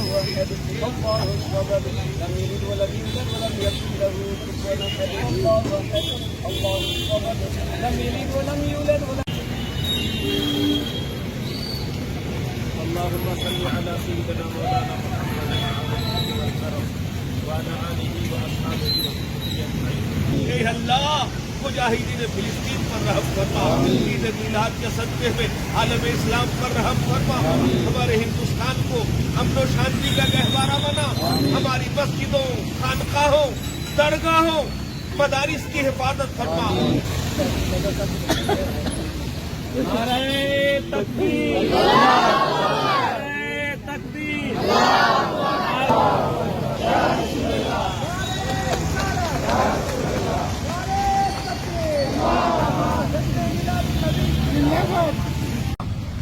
أحد الله الصمد لم يلد ولم يولد ولم يكن له كفوا أحد الله أحد الله الصمد لم يلد ولم يولد ولم اللهم صل على سيدنا مولانا محمد وعلى آله وأصحابه اے اللہ مجاہدین فلسطین پر رحم فرما، عید میلاد کے صدقے میں عالم اسلام پر رحم فرما، ہمارے ہندوستان کو امن و شانتی کا گہوارہ بنا، ہماری مسجدوں، خانقاہوں، درگاہوں، مدارس کی حفاظت فرما۔ نعرہ تکبیر، نعرہ تکبیر،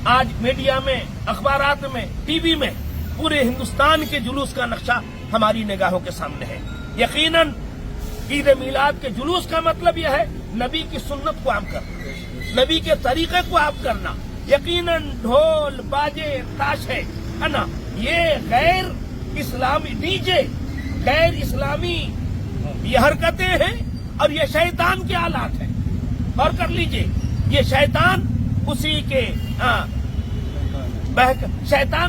آج میڈیا میں، اخبارات میں، ٹی وی میں پورے ہندوستان کے جلوس کا نقشہ ہماری نگاہوں کے سامنے ہے۔ یقیناً عید میلاد کے جلوس کا مطلب یہ ہے نبی کی سنت کو عام کرنا، نبی کے طریقے کو عام کرنا۔ یقیناً ڈھول، باجے، تاشے ہے نا، یہ غیر اسلامی ڈیجے، غیر اسلامی یہ حرکتیں ہیں اور یہ شیطان کے آلات ہیں۔ اور کر لیجئے، یہ شیطان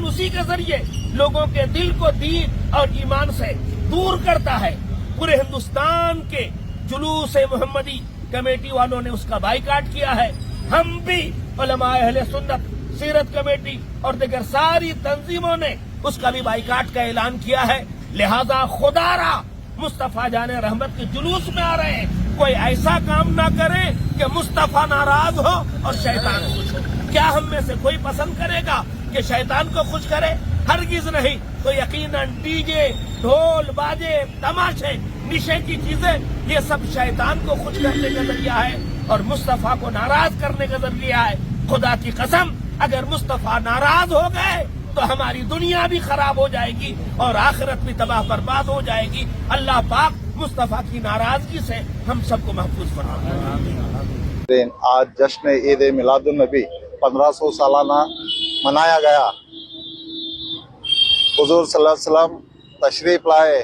اسی کے ذریعے لوگوں کے دل کو دین اور ایمان سے دور کرتا ہے۔ پورے ہندوستان کے جلوس محمدی کمیٹی والوں نے اس کا بائیکاٹ کیا ہے۔ ہم بھی علماء اہل سنت، سیرت کمیٹی اور دیگر ساری تنظیموں نے اس کا بھی بائیکاٹ کا اعلان کیا ہے۔ لہذا خدا را مصطفیٰ جان رحمت کے جلوس میں آ رہے ہیں، کوئی ایسا کام نہ کرے کہ مصطفیٰ ناراض ہو اور شیطان خوش ہو۔ کیا ہم میں سے کوئی پسند کرے گا کہ شیطان کو خوش کرے؟ ہرگز نہیں۔ تو یقیناً ڈی جے، ڈھول، باجے، تماشے، نشے کی چیزیں، یہ سب شیطان کو خوش کرنے کا ذریعہ ہے اور مصطفیٰ کو ناراض کرنے کا ذریعہ ہے۔ خدا کی قسم، اگر مصطفیٰ ناراض ہو گئے تو ہماری دنیا بھی خراب ہو جائے گی اور آخرت بھی تباہ برباد ہو جائے گی۔ اللہ پاک مصطفیٰ کی ناراضگی سے ہم سب کو محفوظ فرمائے۔ آج جشن عید میلاد النبی 1500 سالانہ منایا گیا۔ حضور صلی اللہ علیہ وسلم تشریف لائے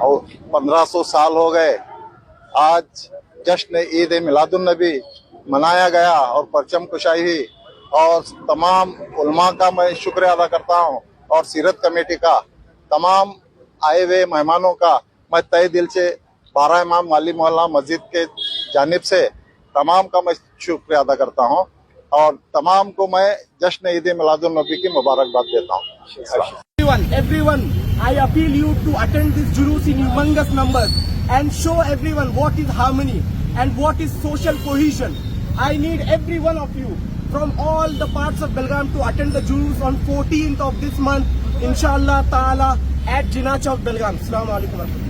اور 1500 سال ہو گئے۔ آج جشن عید میلاد النبی منایا گیا اور پرچم کشائی ہوئی، اور تمام علماء کا میں شکریہ ادا کرتا ہوں اور سیرت کمیٹی کا، تمام آئے ہوئے مہمانوں کا میں تہ دل سے 12 امام والی محلہ مسجد کے جانب سے تمام کا میں شکریہ ادا کرتا ہوں، اور تمام کو میں جشن عید میلاد النبی کی مبارکباد دیتا ہوں۔ Everyone, I appeal you to attend this julus in humongous numbers and show everyone what is harmony and what is social cohesion. I need every one of you from all the parts of Belgaum to attend the julus on 14th of this month, inshallah ta'ala, at Jinnah Chowk, Belgaum. Assalamu alaikum wa rahmatullah.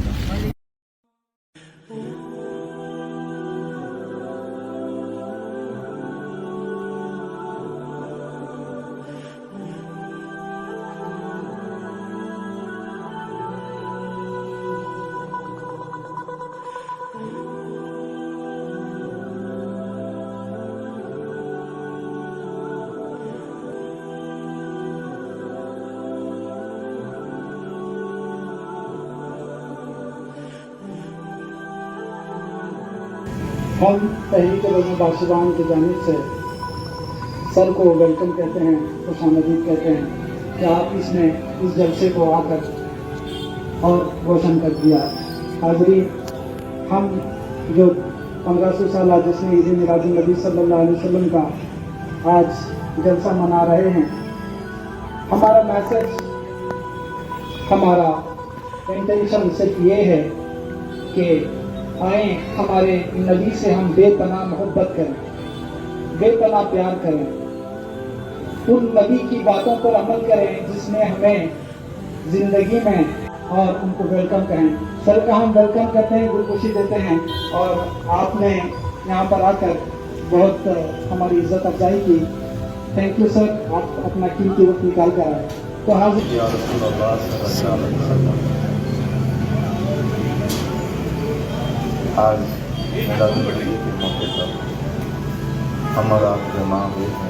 ہم تحریک بزم باشندگان کی جانب سے سر کو welcome کہتے ہیں، خوش آمدید کہتے ہیں کہ آپ اس نے اس جلسے کو آ کر اور روشن کر دیا۔ حاضرین، ہم جو 1500 سالہ جشن عید میلاد النبی صلی اللہ علیہ وسلم کا آج جلسہ منا رہے ہیں، ہمارا میسج، ہمارا انٹینشن صرف یہ ہے کہ آئیں ہمارے نبی سے ہم بے پناہ محبت کریں، بے پناہ پیار کریں، ان نبی کی باتوں پر عمل کریں جس نے ہمیں زندگی میں، اور ان کو ویلکم کہیں۔ سر کا ہم ویلکم کرتے ہیں، گلگوشی دیتے ہیں، اور آپ نے یہاں پر آ کر بہت ہماری عزت افزائی کی۔ تھینک یو سر، آپ اپنا قیمتی وقت نکال کر آئے۔ تو حاضر یا رسول اللہ صلی اللہ علیہ وسلم، آج میلاد النبی کے موقع پر ہم اور آپ جمع ہوئے ہیں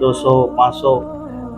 200, 500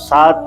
7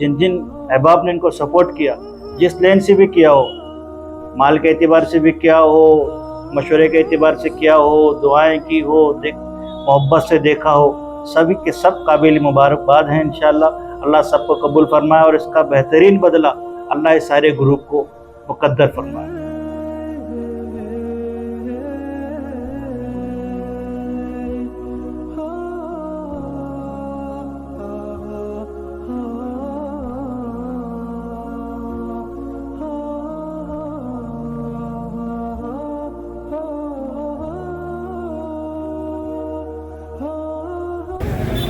جن جن احباب نے ان کو سپورٹ کیا، جس لین سے بھی کیا ہو، مال کے اعتبار سے بھی کیا ہو، مشورے کے اعتبار سے کیا ہو، دعائیں کی ہو، محبت سے دیکھا ہو، سبھی کے سب قابل مبارکباد ہیں انشاءاللہ۔ اللہ سب کو قبول فرمائے اور اس کا بہترین بدلہ اللہ اس سارے گروپ کو مقدر فرمائے۔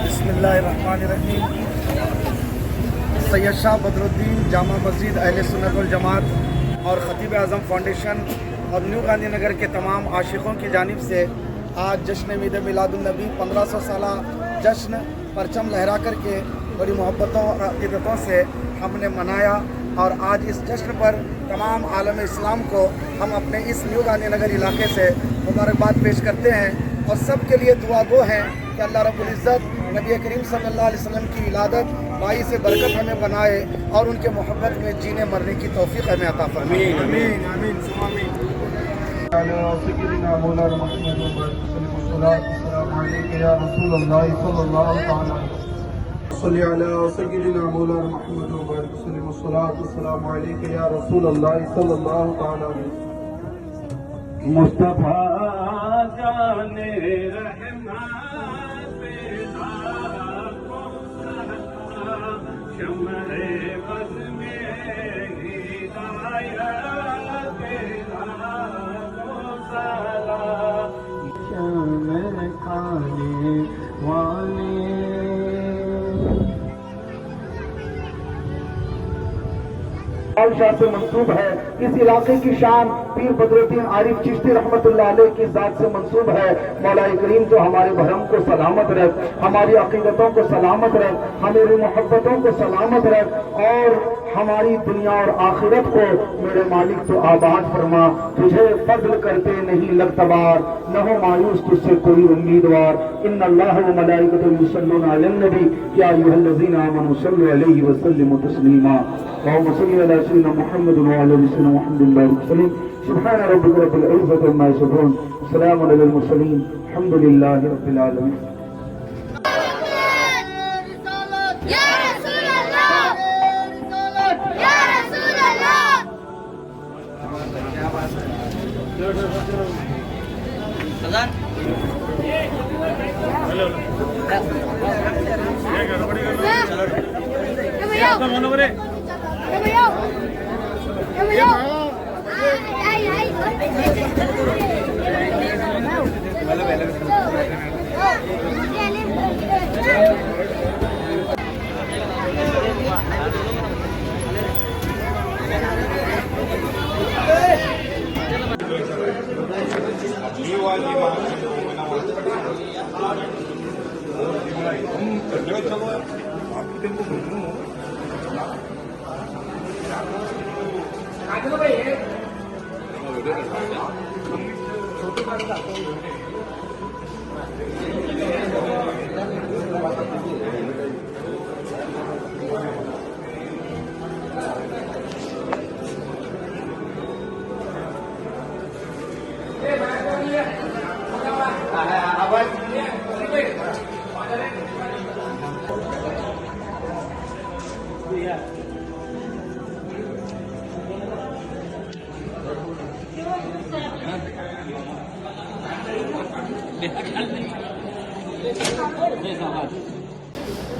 بسم اللہ الرحمن الرحیم۔ سید شاہ بدر الدین جامع مسجد اہل سنت والجماعت اور خطیب اعظم فاؤنڈیشن اور نیو گاندھی نگر کے تمام عاشقوں کی جانب سے آج جشن عید میلاد النبی 1500 سالہ جشن پرچم لہرا کر کے بڑی محبتوں اور عقیدتوں سے ہم نے منایا، اور آج اس جشن پر تمام عالم اسلام کو ہم اپنے اس نیو گاندھی نگر علاقے سے مبارکباد پیش کرتے ہیں، اور سب کے لیے دعا گو ہیں کہ اللہ رب العزت نبی کریم صلی اللہ علیہ وسلم کی ولادت باعث برکت ہمیں بنائے اور ان کے محبت میں جینے مرنے کی توفیق ہمیں عطا فرمائے۔ آمین آمین آمین۔ سيدنا مولانا محمد والصلاة والسلام عليك يا رسول الله صلى الله تعالى صل على سيدنا مولانا محمد وسلم والصلاة والسلام عليك يا رسول الله صلى الله تعالى مصطفیٰ جان رحمت پیدا شمع بز میں ہدایت پیدا شمع کھانے والے شاہ سے منسوب ہے، اس علاقے کی شان پیر بدر الدین عارف چشتی رحمت اللہ علیہ کی ذات سے منسوب ہے۔ مولا کریم تو ہمارے بھرم کو سلامت رکھ، ہماری عقیدتوں کو سلامت رکھ، ہماری محبتوں کو سلامت رکھ، اور ہماری دنیا اور آخرت کو میرے مالک تو آباد فرما۔ تجھے فضل کرتے نہیں لگتا بار، نہ ہو مایوس تجھ سے کوئی امیدوار۔ ان اللہ و ملائکۃ یصلون علی النبی یا ایھا الذین آمنوا صلوا علیہ وسلموا تسلیما۔ اللهم صل على سيدنا محمد وعلى ال سيدنا محمد وبارك وسلم۔ سبحان ربك رب العزة عما يصفون، وسلام على المرسلين، الحمد لله رب العالمين۔ یا رسول اللہ، یا رسول اللہ۔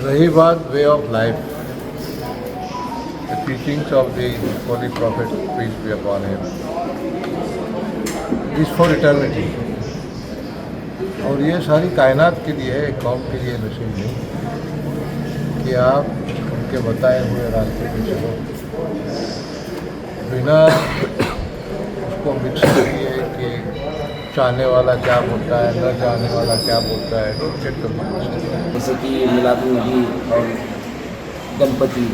رہی بات way of life, the teachings of the Holy Prophet, peace be upon him, is for eternity. اور یہ ساری کائنات کے لیے ہے، ایک قوم کے لیے نصیب نہیں کہ آپ ان کے بتائے ہوئے راستے پہ چلو بنا اس کو مکس کیے کہ چاہنے والا کیا بولتا ہے، نہ چاہنے والا کیا بولتا ہے، ڈونٹ گیٹ دی مکس۔ جیسے کہ میلاد النبی اور گنپتی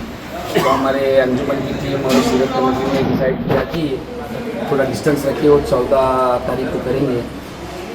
تو ہمارے انجمن کی ٹیم اور سیرت کمیٹی نے ڈیسائڈ کیا کہ تھوڑا ڈسٹینس رکھے اور 14 تاریخ کو کریں گے،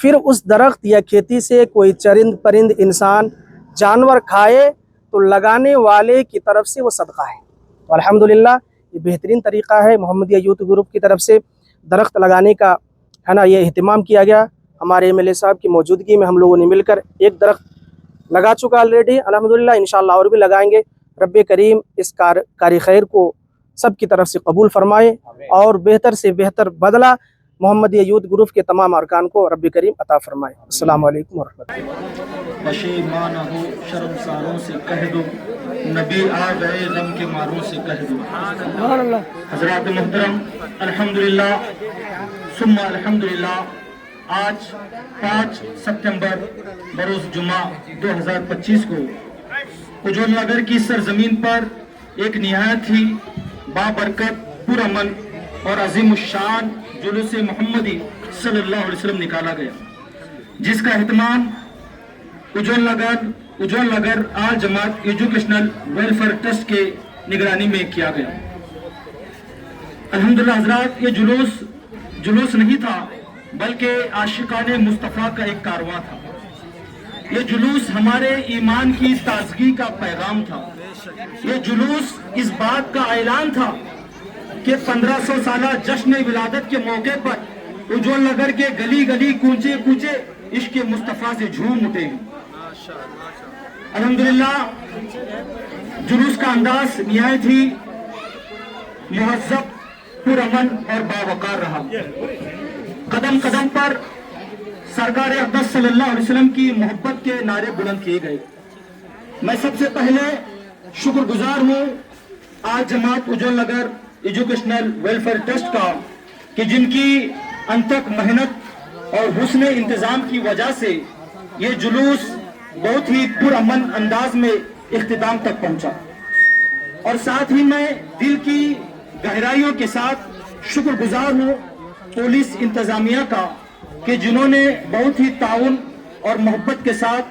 پھر اس درخت یا کھیتی سے کوئی چرند پرند انسان جانور کھائے تو لگانے والے کی طرف سے وہ صدقہ ہے. تو الحمدللہ یہ بہترین طریقہ ہے. محمدیہ یوتھ گروپ کی طرف سے درخت لگانے کا ہے نا یہ اہتمام کیا گیا. ہمارے ایم ایل اے صاحب کی موجودگی میں ہم لوگوں نے مل کر ایک درخت لگا چکا آلریڈی. الحمدللہ انشاءاللہ اور بھی لگائیں گے. رب کریم اس کاری خیر کو سب کی طرف سے قبول فرمائے اور بہتر سے بہتر بدلہ محمدیہ یوتھ گروپ کے تمام ارکان کو رب کریم عطا فرمائے. السلام علیکم ورحمۃ اللہ. پشیمانہ ہو شرمساروں سے کہہ دو، نبی آ گئے غم کے ماروں سے کہہ دو. حضرات محترم، الحمدللہ ثم الحمدللہ، آج 5 ستمبر بروز جمعہ 2025 کو اجول نگر کی سرزمین پر ایک نہایت ہی بابرکت، پرامن اور عظیم الشان جلوس محمدی صلی اللہ علیہ وسلم نکالا گیا، جس کا اہتمام اجول نگر آل جماعت ایجوکیشنل ویلفیئر ٹرسٹ کے نگرانی میں کیا گیا. الحمدللہ حضرات، یہ جلوس نہیں تھا بلکہ عاشقان مصطفیٰ کا ایک کارواں تھا. یہ جلوس ہمارے ایمان کی تازگی کا پیغام تھا. یہ جلوس اس بات کا اعلان تھا کہ 1500 سالہ جشن ولادت کے موقع پر اجول نگر کے گلی گلی کوچے کوچے عشق مصطفیٰ سے جھوم اٹھے ہیں. الحمدللہ جلوس کا انداز نہایت ہی مہذب، پرامن اور باوقار رہا. قدم قدم پر سرکار اقدس صلی اللہ علیہ وسلم کی محبت کے نعرے بلند کیے گئے. میں سب سے پہلے شکر گزار ہوں آج جماعت اجول نگر ایجوکیشنل ویلفیئر ٹرسٹ کا کہ جن کی انتھک محنت اور حسن انتظام کی وجہ سے یہ جلوس بہت ہی پرامن انداز میں اختتام تک پہنچا. اور ساتھ ہی میں دل کی گہرائیوں کے ساتھ شکر گزار ہوں پولیس انتظامیہ کا کہ جنہوں نے بہت ہی تعاون اور محبت کے ساتھ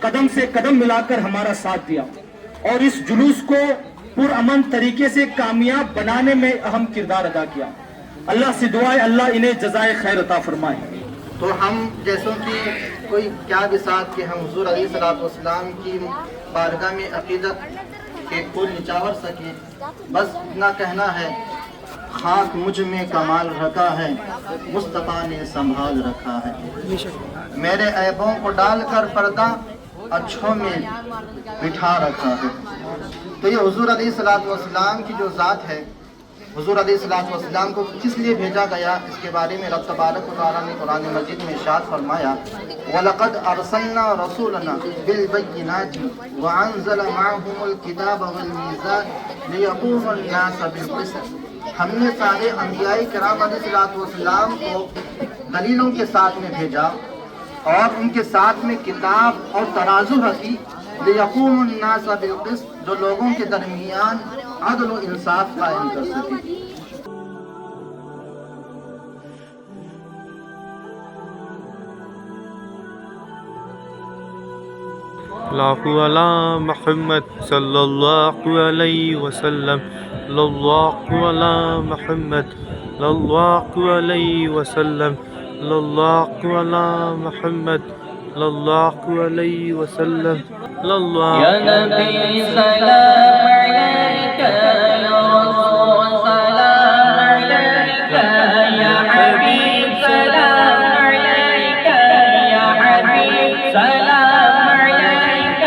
قدم سے قدم ملا کر ہمارا ساتھ دیا اور اس جلوس کو پرامن طریقے سے کامیاب بنانے میں اہم کردار ادا کیا. اللہ سے دعا ہے اللہ انہیں جزائے خیر عطا فرمائے. تو ہم جیسوں کی کوئی کیا بساط کہ ہم حضور علیہ الصلوۃ والسلام کی بارگاہ میں عقیدت کے پھول نچاور سکیں. بس اتنا کہنا ہے، خاک مجھ میں کمال رکھا ہے، مصطفیٰ نے سنبھال رکھا ہے. میرے عیبوں کو ڈال کر پردہ اچھوں میں بٹھا رکھا ہے. تو یہ حضور علیہ الصلوۃ والسلام کی جو ذات ہے، حضور علیہ الصلوۃ والسلام کو کس لیے بھیجا گیا، اس کے بارے میں رب تبارک و تعالیٰ نے قرآن مجید میں ارشاد فرمایا، وَلَقَدْ أَرْسَلْنَا رَسُولَنَا بِالْبَيِّنَاتِ وَأَنزَلَ مَعَهُمُ الْكِتَابَ وَالْمِيزَانَ لِيَقُومَ النَّاسَ بِالْقِسْطِ. ہم نے سارے انبیاء کرام علیہ الصلوۃ والسلام کو دلیلوں کے ساتھ میں بھیجا اور ان کے ساتھ میں کتاب اور ترازو رکھی، لِيَقُومُ النَّاسَ بِالْقِسْطِ، جو لوگوں کے درمیان عدل و انصاف قائم کر سکے. اللہ علی محمد صلی اللہ علیہ وسلم، اللہ علی محمد صلی اللہ علیہ وسلم، اللہ علی محمد صلی اللہ علیہ وسلم. یا نبی سلام علیک، یا رسول سلام علیک، یا حبیب سلام علیک، یا حبیب سلام علیک،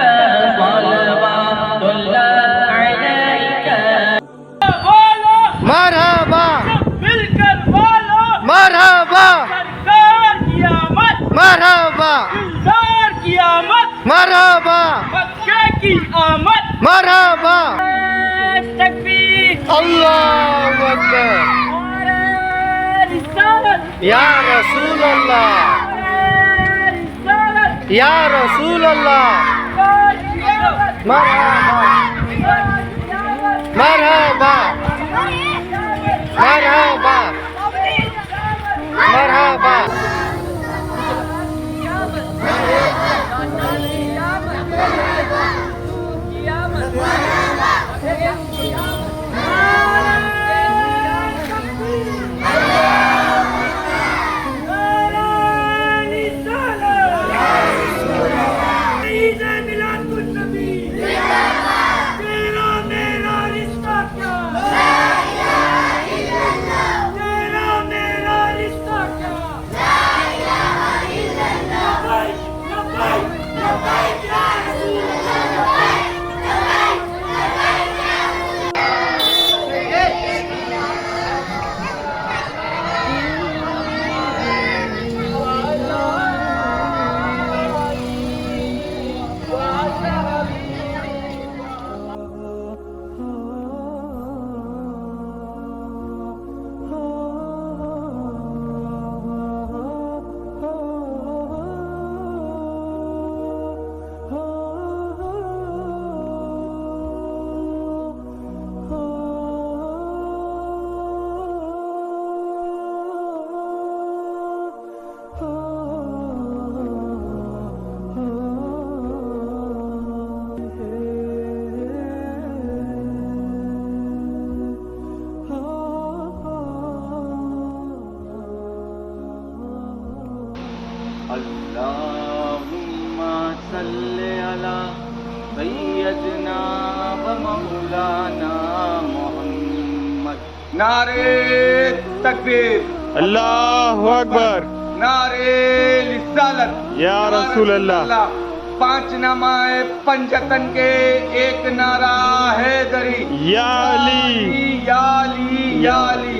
صلوات اللہ علیک. مرحبا مل کر والو، مرحبا سرکار کی آمد، مرحبا دلدار کی آمد، مرحبا مکہ کی آمد. مرحبا. تکبیر، اللہ اکبر. رسالت، یا رسول اللہ، رسالت، یا رسول اللہ. مرحبا مرحبا مرحبا مرحبا. صلی علی سیدنا و مولانا محمد. نعرے تکبیر، اللہ اکبر، نعرے رسالت، یا رسول اللہ. 5 نامہ پنجتن کے ایک نعرہ حیدری، یا علی، یا علی، یا علی.